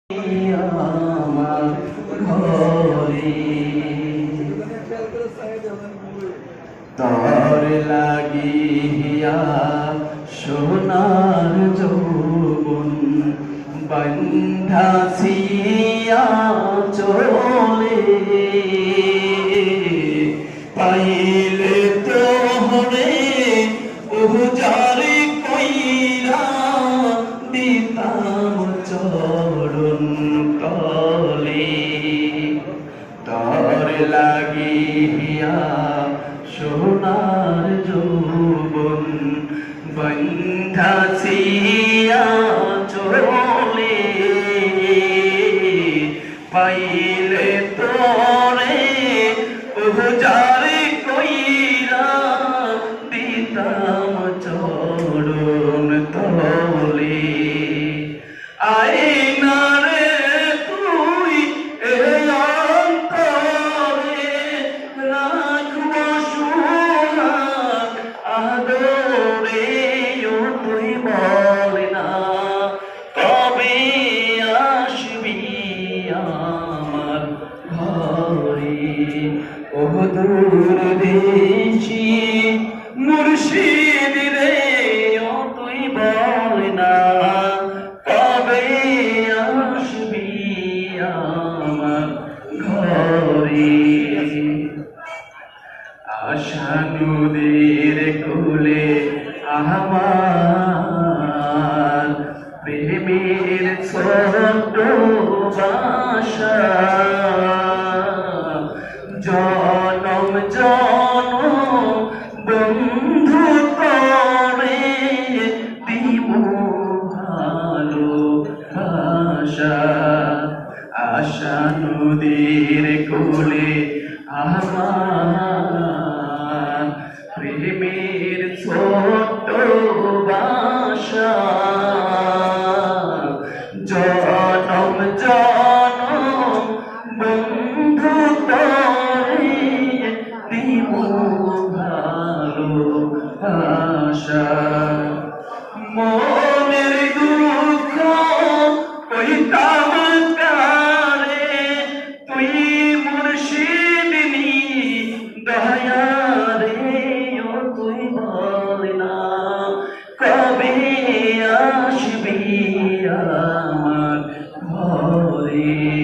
আমার ঘরে তর লাগিয়া সোনার যৌবন বন্ধাছিয়া চলে পাইলে তোহরে উজারি কইরা দিতাম চরণ তলে তর লাগিয়া সোনার যৌবন বন্ধাছিয়া চলে পাইলে তোরে উজারি কইরা দিতাম চরণ তলে আইনারে তুই এ অন্তরে রাখব সোহাগ আদরে ও তুই বল না কবে আসবি আমার ঘরে ও দূর দেশি মুর্শিদ রে ও তুই বল না কবে আসবি আমার ঘরে আশা নদীর কোলে আমার প্রেমের ছোট্ট বাসা জনম জনম বন্ধু করে দিব ভালোবাসা আশা নদীর কোলে আমার প্রেমের ছোট্ট বাসা জনম জনম বন্ধু তরে দিব ভালোবাসা মনের দুঃখ কইতাম কারে তুই মুর্শিদিনী দয়ারে ও তুই বল না কবে আসবি আমার ঘরে